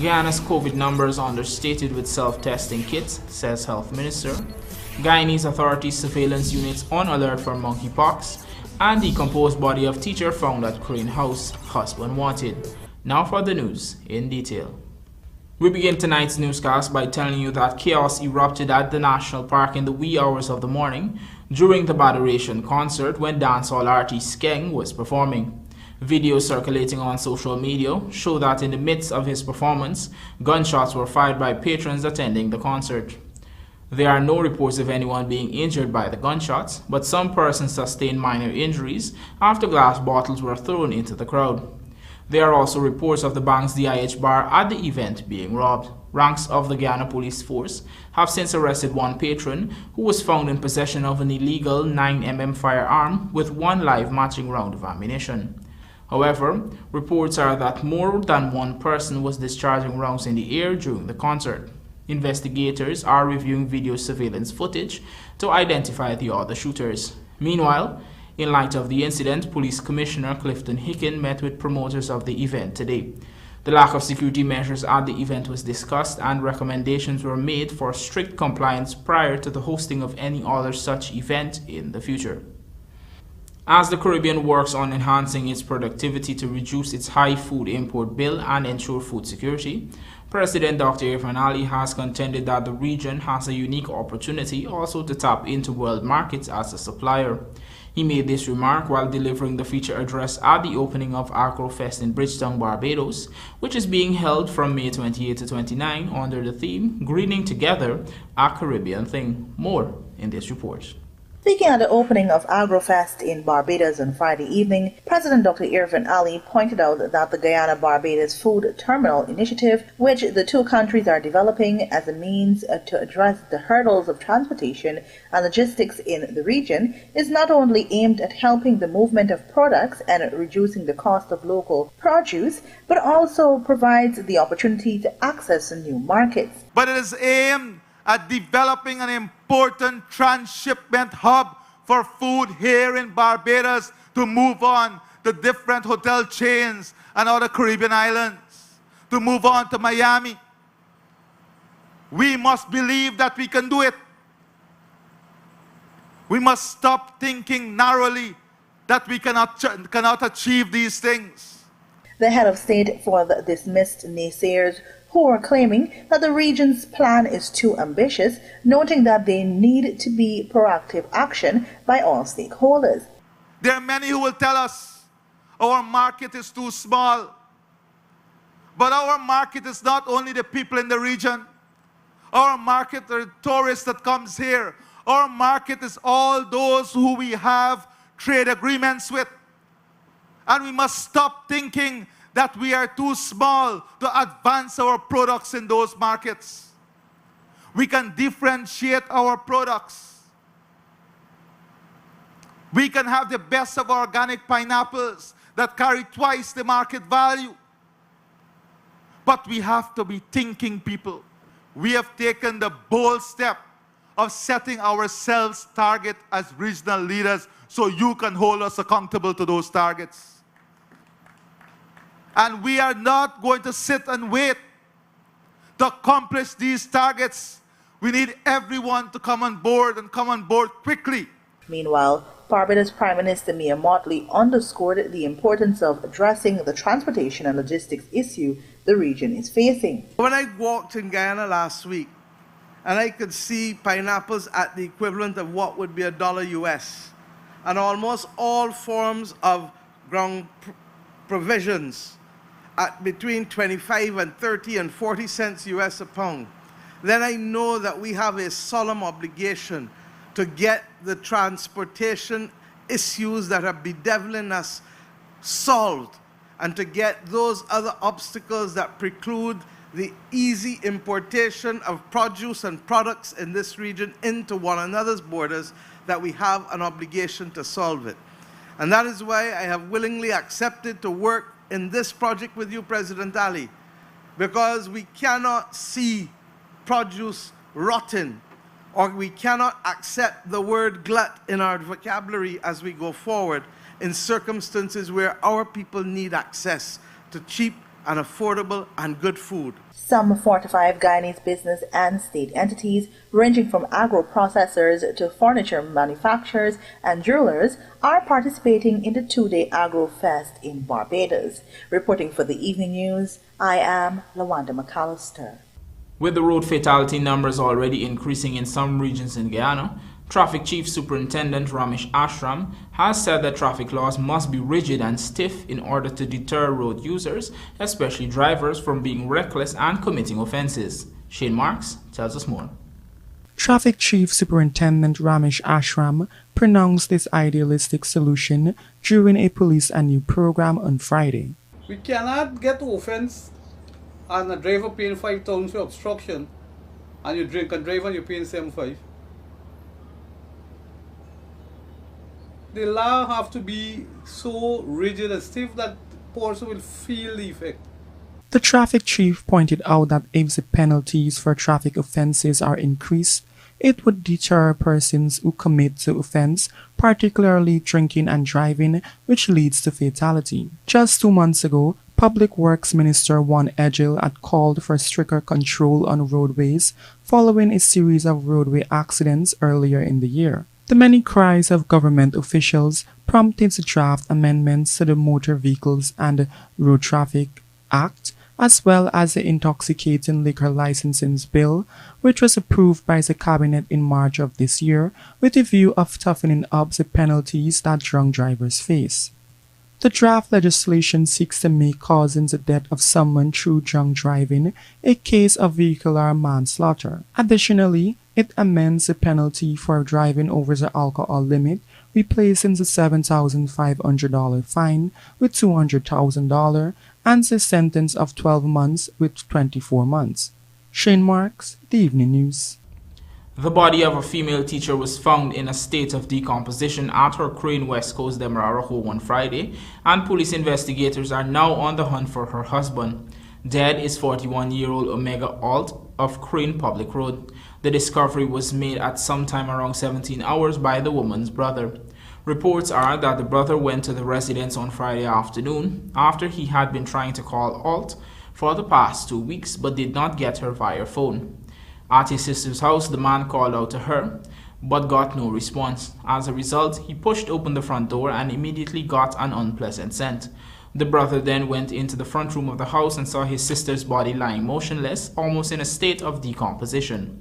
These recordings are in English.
Guyana's COVID numbers understated with self-testing kits, says Health Minister. Guyanese authorities surveillance units on alert for monkeypox. And decomposed body of teacher found at Crane House, husband wanted. Now for the news in detail. We begin tonight's newscast by telling you that chaos erupted at the National Park in the wee hours of the morning during the Badoration concert when dancehall artist Skeng was performing. Videos circulating on social media show that in the midst of his performance, gunshots were fired by patrons attending the concert. There are no reports of anyone being injured by the gunshots, but some persons sustained minor injuries after glass bottles were thrown into the crowd. There are also reports of the bank's DIH bar at the event being robbed. Ranks of the Guyana Police Force have since arrested one patron who was found in possession of an illegal 9mm firearm with one live matching round of ammunition. However, reports are that more than one person was discharging rounds in the air during the concert. Investigators are reviewing video surveillance footage to identify the other shooters. Meanwhile, in light of the incident, Police Commissioner Clifton Hicken met with promoters of the event today. The lack of security measures at the event was discussed and recommendations were made for strict compliance prior to the hosting of any other such event in the future. As the Caribbean works on enhancing its productivity to reduce its high food import bill and ensure food security, President Dr. Irfan Ali has contended that the region has a unique opportunity also to tap into world markets as a supplier. He made this remark while delivering the feature address at the opening of AgroFest in Bridgetown, Barbados, which is being held from May 28 to 29 under the theme Greening Together, a Caribbean Thing. More in this report. Speaking at the opening of AgroFest in Barbados on Friday evening, President Dr. Irfan Ali pointed out that the Guyana-Barbados Food Terminal Initiative, which the two countries are developing as a means to address the hurdles of transportation and logistics in the region, is not only aimed at helping the movement of products and reducing the cost of local produce, but also provides the opportunity to access new markets. But it is aimed at developing an important transshipment hub for food here in Barbados to move on to different hotel chains and other Caribbean islands, to move on to Miami. We must believe that we can do it. We must stop thinking narrowly that we cannot achieve these things. The head of state for the dismissed naysayers who are claiming that the region's plan is too ambitious, noting that they need to be proactive action by all stakeholders. There are many who will tell us our market is too small. But our market is not only the people in the region. Our market are the tourists that comes here. Our market is all those who we have trade agreements with. And we must stop thinking that we are too small to advance our products in those markets. We can differentiate our products. We can have the best of organic pineapples that carry twice the market value. But we have to be thinking people. We have taken the bold step of setting ourselves target as regional leaders so you can hold us accountable to those targets. And we are not going to sit and wait to accomplish these targets. We need everyone to come on board and come on board quickly. Meanwhile, Barbados Prime Minister Mia Mottley underscored the importance of addressing the transportation and logistics issue the region is facing. When I walked in Guyana last week, and I could see pineapples at the equivalent of what would be $1 US, and almost all forms of ground provisions at between 25 and 30 and 40 cents US a pound, then I know that we have a solemn obligation to get the transportation issues that are bedeviling us solved, and to get those other obstacles that preclude the easy importation of produce and products in this region into one another's borders, that we have an obligation to solve it. And that is why I have willingly accepted to work in this project with you, President Ali, because we cannot see produce rotten, or we cannot accept the word glut in our vocabulary as we go forward in circumstances where our people need access to cheap and affordable and good food. Some 45 Guyanese business and state entities, ranging from agro-processors to furniture manufacturers and jewelers, are participating in the two-day Agro Fest in Barbados. Reporting for the Evening News, I am Lawanda McAllister. With the road fatality numbers already increasing in some regions in Guyana, Traffic Chief Superintendent Ramesh Ashram has said that traffic laws must be rigid and stiff in order to deter road users, especially drivers, from being reckless and committing offenses. Shane Marks tells us more. Traffic Chief Superintendent Ramesh Ashram pronounced this idealistic solution during a Police and You program on Friday. We cannot get offense and a driver paying 5,000 for obstruction, and you drink and drive and you're paying 7,500. The law have to be so rigid and stiff that the person will feel the effect. The traffic chief pointed out that if the penalties for traffic offenses are increased, it would deter persons who commit the offense, particularly drinking and driving, which leads to fatality. Just 2 months ago, Public Works Minister INT'L had called for stricter control on roadways following a series of roadway accidents earlier in the year. The many cries of government officials prompted the draft amendments to the Motor Vehicles and Road Traffic Act, as well as the Intoxicating Liquor Licensing Bill, which was approved by the Cabinet in March of this year, with a view of toughening up the penalties that drunk drivers face. The draft legislation seeks to make causing the death of someone through drunk driving a case of vehicular manslaughter. Additionally, it amends the penalty for driving over the alcohol limit, replacing the $7,500 fine with $200,000 and the sentence of 12 months with 24 months. Shane Marks, The Evening News. The body of a female teacher was found in a state of decomposition at her Crane West Coast Demerara home on Friday, and police investigators are now on the hunt for her husband. Dead is 41-year-old Omega Alt of Crane Public Road. The discovery was made at sometime around 17 hours by the woman's brother. Reports are that the brother went to the residence on Friday afternoon after he had been trying to call Alt for the past 2 weeks but did not get her via phone. At his sister's house, the man called out to her but got no response. As a result, he pushed open the front door and immediately got an unpleasant scent. The brother then went into the front room of the house and saw his sister's body lying motionless, almost in a state of decomposition.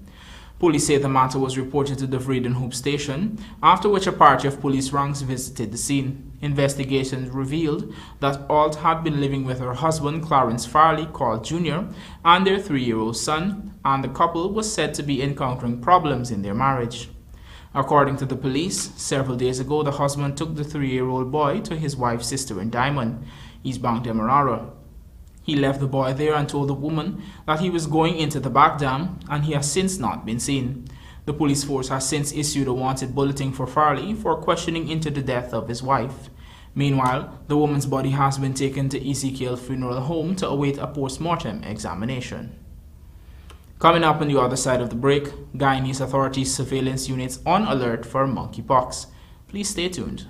Police say the matter was reported to the Vredenhoop station, after which a party of police ranks visited the scene. Investigations revealed that Alt had been living with her husband, Clarence Farley, called Jr., and their 3-year-old son, and the couple was said to be encountering problems in their marriage. According to the police, several days ago, the husband took the 3-year-old boy to his wife's sister in Diamond, East Bank Demerara. He left the boy there and told the woman that he was going into the back dam, and he has since not been seen. The police force has since issued a wanted bulletin for Farley for questioning into the death of his wife. Meanwhile, the woman's body has been taken to Ezekiel Funeral Home to await a post-mortem examination. Coming up on the other side of the break, Guyanese authorities' surveillance units on alert for monkeypox. Please stay tuned.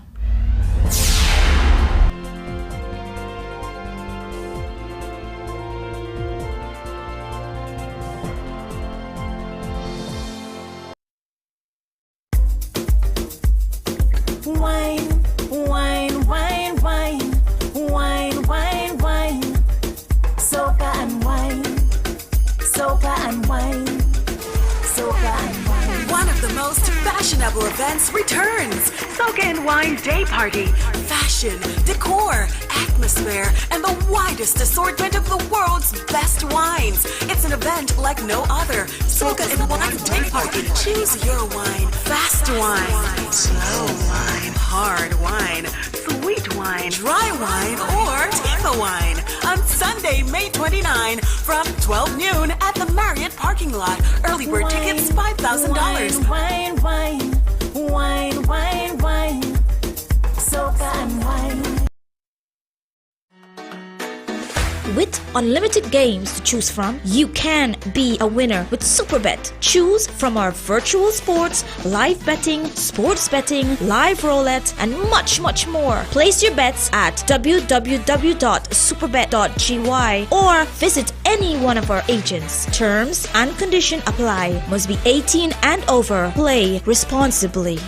Wine, wine, wine, wine, wine, wine, wine, soca and wine, soca and wine, soca and wine. One of the most fashionable events returns. Soca and Wine Day Party. Fashion, decor, atmosphere, and the widest assortment of the world's best wines. It's an event like no other. Soca and Wine Day Party. Choose your wine. Fast wine, slow wine, hard wine, sweet wine, dry wine, or Tifa wine. On Sunday, May 29 from 12 noon at the Marriott parking lot. Early bird tickets $5,000. Wine, wine, wine, wine, wine, soca and wine. With unlimited games to choose from, you can be a winner with Superbet. Choose from our virtual sports, live betting, sports betting, live roulette, and much more. Place your bets at www.superbet.gy or visit any one of our agents. Terms and conditions apply. Must be 18 and over. Play responsibly.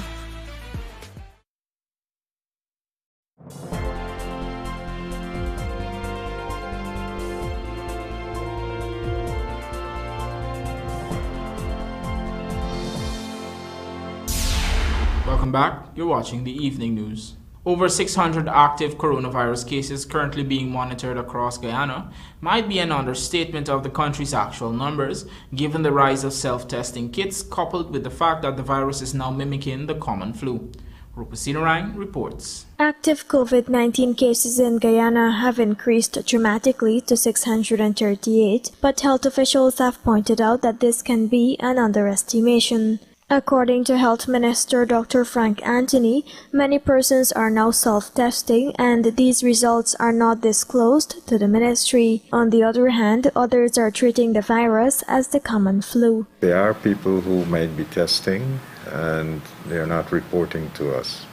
Welcome back. You're watching the evening news. Over 600 active coronavirus cases currently being monitored across Guyana might be an understatement of the country's actual numbers, given the rise of self-testing kits coupled with the fact that the virus is now mimicking the common flu. Rupasina reports. Active COVID-19 cases in Guyana have increased dramatically to 638, but health officials have pointed out that this can be an underestimation. According to Health Minister Dr. Frank Anthony, many persons are now self-testing and these results are not disclosed to the ministry. On the other hand, others are treating the virus as the common flu. There are people who might be testing and they are not reporting to us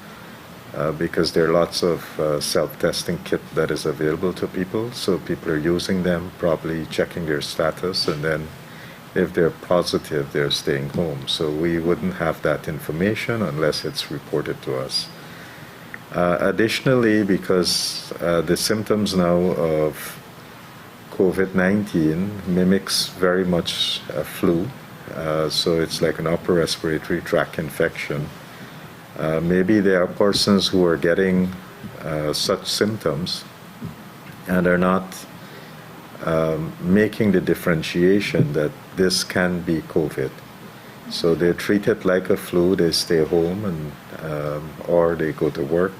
because there are lots of self-testing kit that is available to people, so people are using them, probably checking their status, and then if they're positive, they're staying home. So we wouldn't have that information unless it's reported to us. Additionally, because the symptoms now of COVID-19 mimics very much a flu, so it's like an upper respiratory tract infection. Maybe there are persons who are getting such symptoms and are not making the differentiation that this can be COVID. So they treat it like a flu, they stay home and or they go to work,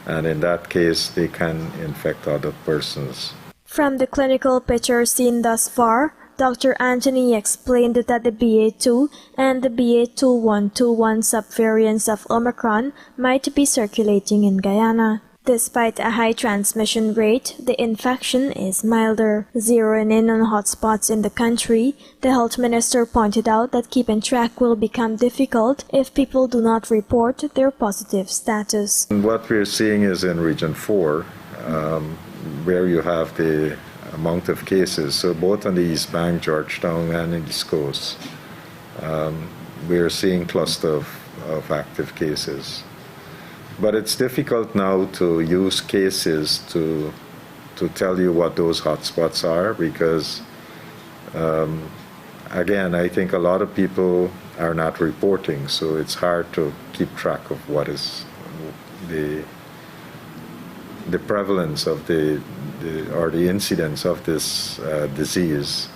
and in that case they can infect other persons. From the clinical picture seen thus far, Dr. Anthony explained that the BA2 and the BA2121 subvariants of Omicron might be circulating in Guyana. Despite a high transmission rate, the infection is milder. Zeroing in on hotspots in the country, the health minister pointed out that keeping track will become difficult if people do not report their positive status. What we're seeing is in Region 4, where you have the amount of cases, so both on the East Bank, Georgetown, and in the East Coast, we're seeing cluster of active cases. But it's difficult now to use cases to tell you what those hotspots are because, again, I think a lot of people are not reporting, so it's hard to keep track of what is the prevalence of the incidence of this disease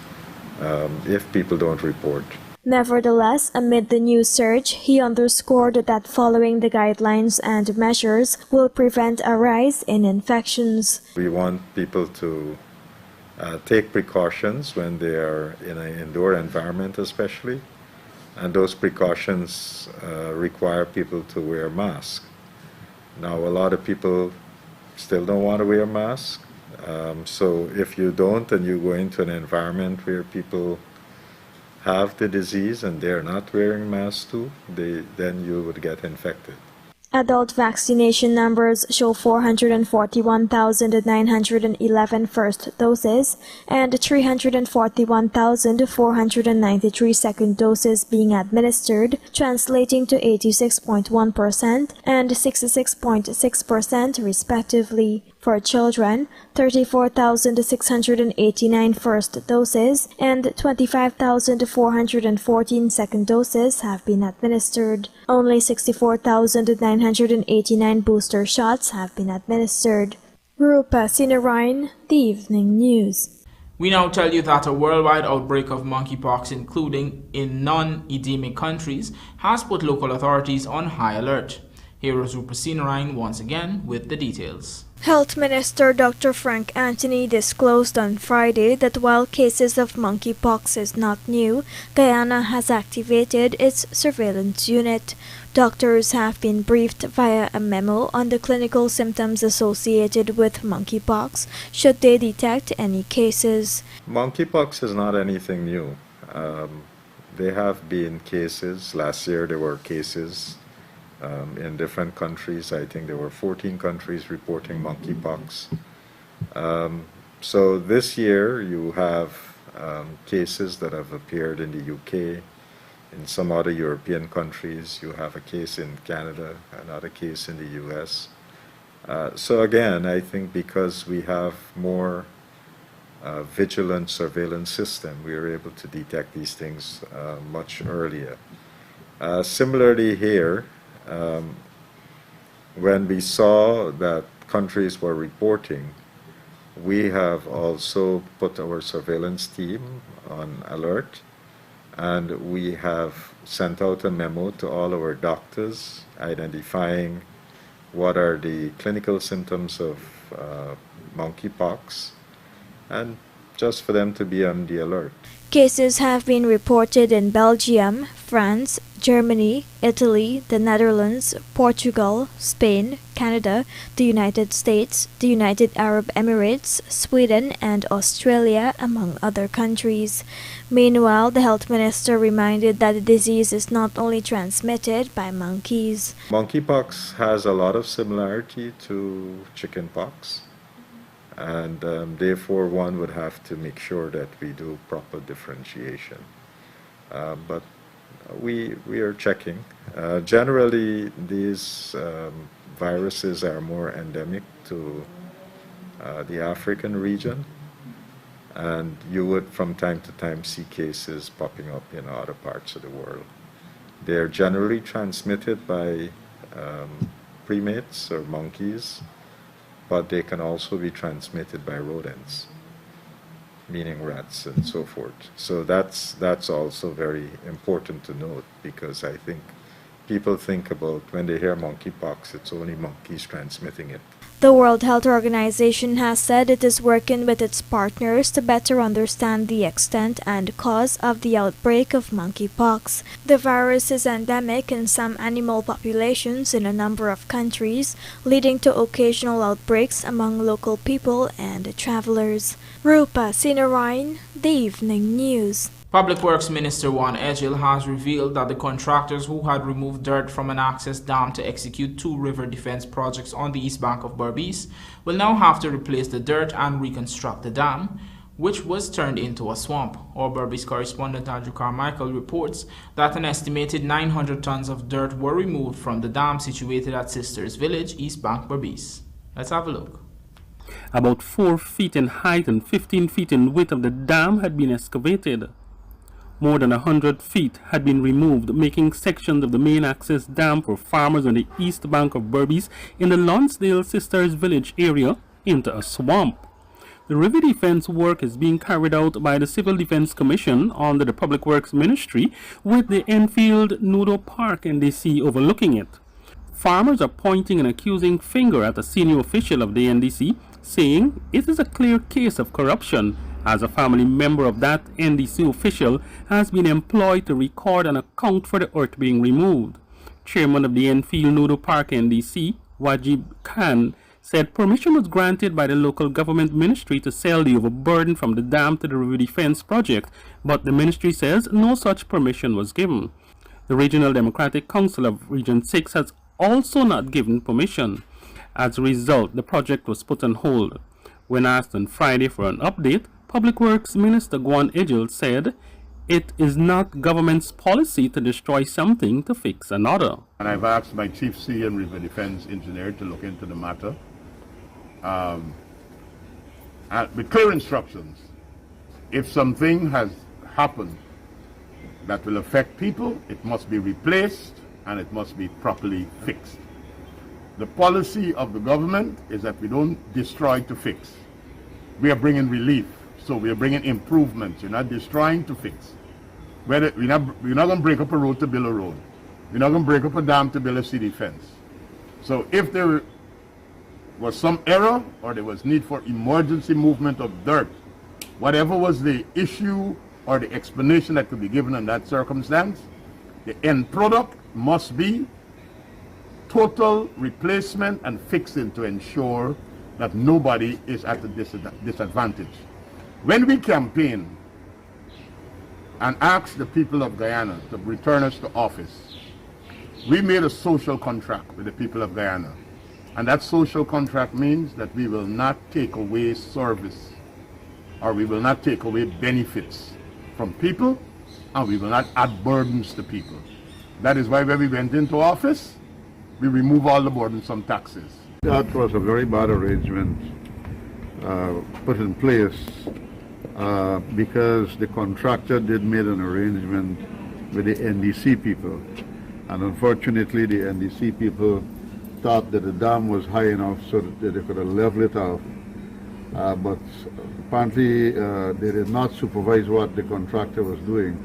if people don't report. Nevertheless, amid the new surge, he underscored that following the guidelines and measures will prevent a rise in infections. We want people to take precautions when they are in an indoor environment especially, and those precautions require people to wear masks. Now, a lot of people still don't want to wear masks, so if you don't and you go into an environment where people have the disease and they're not wearing masks too, then you would get infected. Adult vaccination numbers show 441,911 first doses and 341,493 second doses being administered, translating to 86.1% and 66.6% respectively. For children, 34,689 first doses and 25,414 second doses have been administered. Only 64,989 booster shots have been administered. Rupa Sinarayan, The Evening News. We now tell you that a worldwide outbreak of monkeypox, including in non-endemic countries, has put local authorities on high alert. Here is Rupa Sinarayan once again with the details. Health Minister Dr. Frank Anthony disclosed on Friday that while cases of monkeypox is not new, Guyana has activated its surveillance unit. Doctors have been briefed via a memo on the clinical symptoms associated with monkeypox should they detect any cases. Monkeypox is not anything new. There have been cases. Last year there were cases in different countries. I think there were 14 countries reporting monkeypox. So this year you have cases that have appeared in the UK, in some other European countries. You have a case in Canada, another case in the US. So again, I think because we have more vigilant surveillance system, we are able to detect these things much earlier. Similarly here, when we saw that countries were reporting, we have also put our surveillance team on alert, and we have sent out a memo to all our doctors identifying what are the clinical symptoms of monkeypox, and just for them to be on the alert. Cases have been reported in Belgium, France, Germany, Italy, the Netherlands, Portugal, Spain, Canada, the United States, the United Arab Emirates, Sweden, and Australia, among other countries. Meanwhile, the health minister reminded that the disease is not only transmitted by monkeys. Monkeypox has a lot of similarity to chickenpox, and therefore one would have to make sure that we do proper differentiation. But we are checking. Generally, these viruses are more endemic to the African region, and you would from time to time see cases popping up in other parts of the world. They're generally transmitted by primates or monkeys, but they can also be transmitted by rodents, meaning rats and so forth. So that's also very important to note, because I think people think about when they hear monkeypox, it's only monkeys transmitting it. The World Health Organization has said it is working with its partners to better understand the extent and cause of the outbreak of monkeypox. The virus is endemic in some animal populations in a number of countries, leading to occasional outbreaks among local people and travelers. Rupa Sinarayan, The Evening News. Public Works Minister INT'L has revealed that the contractors who had removed dirt from an access dam to execute 2 river defense projects on the east bank of Berbice will now have to replace the dirt and reconstruct the dam, which was turned into a swamp. Our Berbice correspondent Andrew Carmichael reports that an estimated 900 tons of dirt were removed from the dam situated at Sisters Village, East Bank, Berbice. Let's have a look. About 4 feet in height and 15 feet in width of the dam had been excavated. More than 100 feet had been removed, making sections of the main access dam for farmers on the east bank of Berbice in the Lonsdale Sisters Village area into a swamp. The river defense work is being carried out by the Civil Defense Commission under the Public Works Ministry, with the Enfield Nudo Park NDC overlooking it. Farmers are pointing an accusing finger at a senior official of the NDC, saying it is a clear case of corruption, as a family member of that NDC official has been employed to record and account for the earth being removed. Chairman of the Enfield Nudo Park NDC, Wajib Khan, said permission was granted by the local government ministry to sell the overburden from the dam to the river defense project, but the ministry says no such permission was given. The Regional Democratic Council of Region 6 has also not given permission. As a result, the project was put on hold. When asked on Friday for an update, Public Works Minister GUYANESE said it is not government's policy to destroy something to fix another. And I've asked my Chief Sea and River Defense Engineer to look into the matter with clear instructions. If something has happened that will affect people, it must be replaced and it must be properly fixed. The policy of the government is that we don't destroy to fix. We are bringing relief. So we are bringing improvements. You're not destroying to fix. We're not going to break up a road to build a road. We're not going to break up a dam to build a city fence. So if there was some error or there was need for emergency movement of dirt. Whatever was the issue or the explanation that could be given in that circumstance, the end product must be total replacement and fixing to ensure that nobody is at a disadvantage. When we campaign and asked the people of Guyana to return us to office, we made a social contract with the people of Guyana. And that social contract means that we will not take away service or we will not take away benefits from people and we will not add burdens to people. That is why when we went into office, we removed all the burdensome taxes. That was a very bad arrangement put in place because the contractor did make an arrangement with the NDC people. And unfortunately, the NDC people thought that the dam was high enough so that they could have leveled it off. But apparently they did not supervise what the contractor was doing.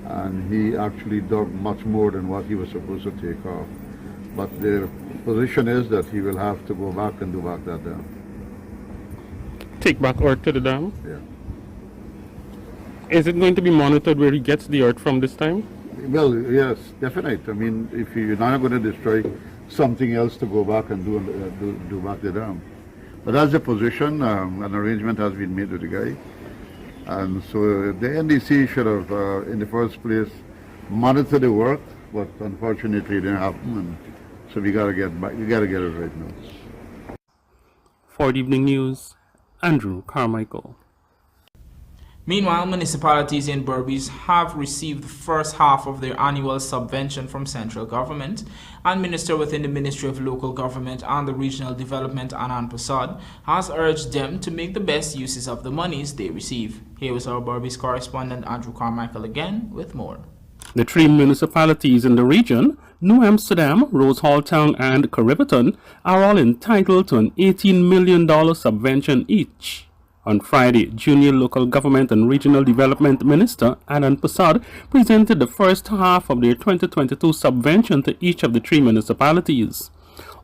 And he actually dug much more than what he was supposed to take off. But the position is that he will have to go back and do back that dam. Take back earth to the dam? Yeah. Is it going to be monitored where he gets the earth from this time? Well, yes, definite. I mean, if you're not going to destroy something else to go back and do back the dam. But that's the position. An arrangement has been made with the guy. And so the NDC should have, in the first place, monitored the work, but unfortunately it didn't happen. And so we got to get back. We got to get it right now. For the Evening News, Andrew Carmichael. Meanwhile, municipalities in Berbice have received the first half of their annual subvention from central government, and Minister within the Ministry of Local Government and the Regional Development, Anand Prasad, has urged them to make the best uses of the monies they receive. Here is our Berbice correspondent Andrew Carmichael again with more. The three municipalities in the region, New Amsterdam, Rose Hall Town and Caribbean, are all entitled to an $18 million subvention each. On Friday, Junior Local Government and Regional Development Minister Anand Prasad presented the first half of their 2022 subvention to each of the three municipalities.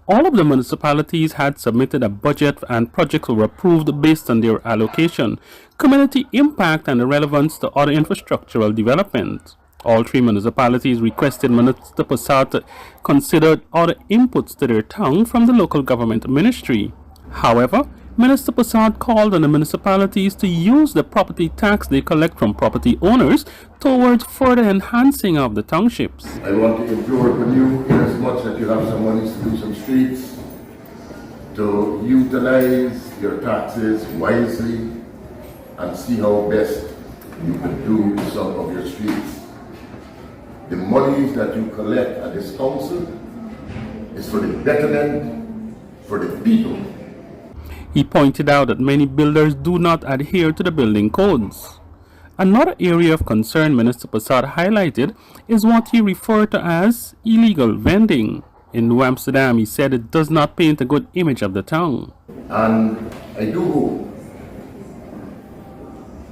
All of the municipalities had submitted a budget and projects were approved based on their allocation, community impact and the relevance to other infrastructural development. All three municipalities requested Minister Prasad to consider other inputs to their town from the local government ministry. However, Minister Prasad called on the municipalities to use the property tax they collect from property owners towards further enhancing of the townships. I want to implore upon you, in as much that you have some money to do some streets, to utilize your taxes wisely and see how best you can do some of your streets. The monies that you collect at this council is for the betterment for the people. He pointed out that many builders do not adhere to the building codes. Another area of concern Minister Prasad highlighted is what he referred to as illegal vending. In New Amsterdam, he said it does not paint a good image of the town. And I do hope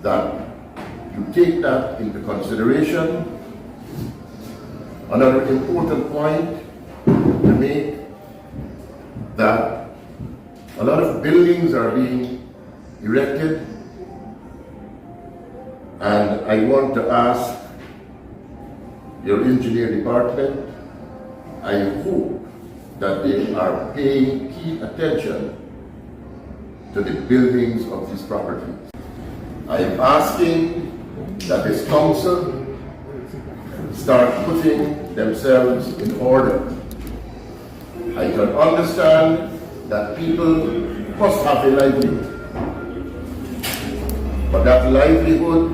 that you take that into consideration. Another important point to make, that a lot of buildings are being erected, and I want to ask your engineer department, I hope that they are paying key attention to the buildings of these properties. I am asking that this council start putting themselves in order. I can understand that people must have a livelihood, but that livelihood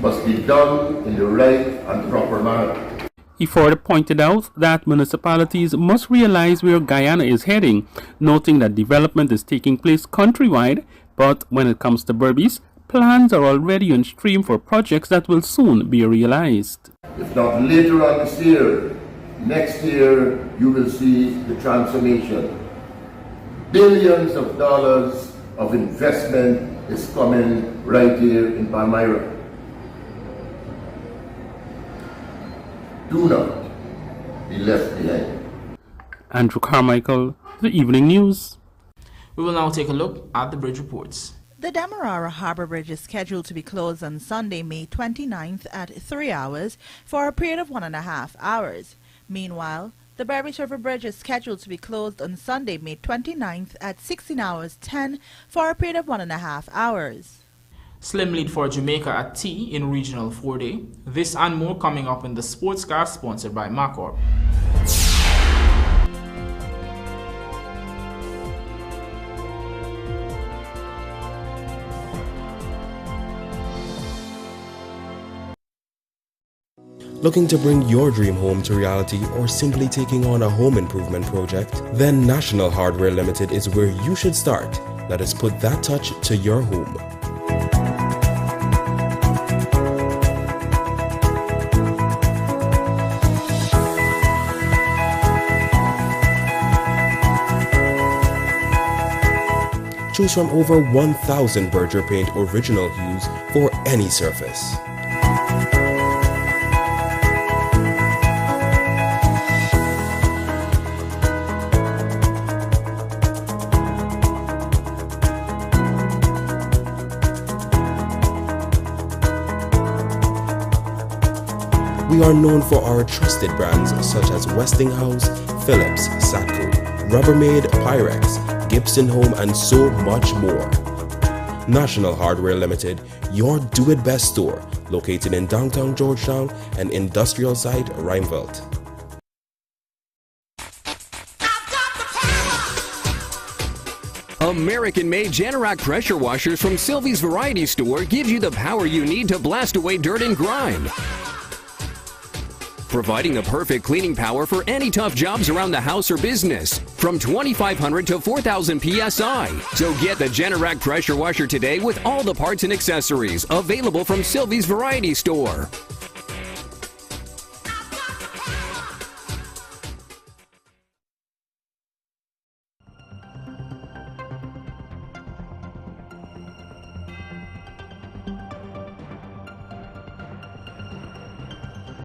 must be done in the right and proper manner. He further pointed out that municipalities must realize where Guyana is heading, noting that development is taking place countrywide, but when it comes to Berbice, plans are already on stream for projects that will soon be realized. If not later on this year, next year you will see the transformation. Billions of dollars of investment is coming right here in Palmyra. Do not be left behind. Andrew Carmichael, the evening news. We will now take a look at the bridge reports. The Demerara Harbour Bridge is scheduled to be closed on Sunday, May 29th at 3 hours for a period of 1.5 hours. Meanwhile, the Berbice River Bridge is scheduled to be closed on Sunday, May 29th at 16 hours 10 for a period of 1.5 hours. Slim lead for Jamaica at T in Regional 4-Day. This and more coming up in the Sports Cast sponsored by Macor. Looking to bring your dream home to reality or simply taking on a home improvement project? Then National Hardware Limited is where you should start. Let us put that touch to your home. Choose from over 1,000 Berger Paint original hues for any surface. We are known for our trusted brands such as Westinghouse, Philips, Satco, Rubbermaid, Pyrex, Gibson Home, and so much more. National Hardware Limited, your do-it-best store, located in downtown Georgetown and industrial site Rijnveld. American-made Generac pressure washers from Sylvie's Variety Store gives you the power you need to blast away dirt and grime. Providing the perfect cleaning power for any tough jobs around the house or business, from 2,500 to 4,000 PSI. So get the Generac pressure washer today with all the parts and accessories available from Sylvie's Variety Store.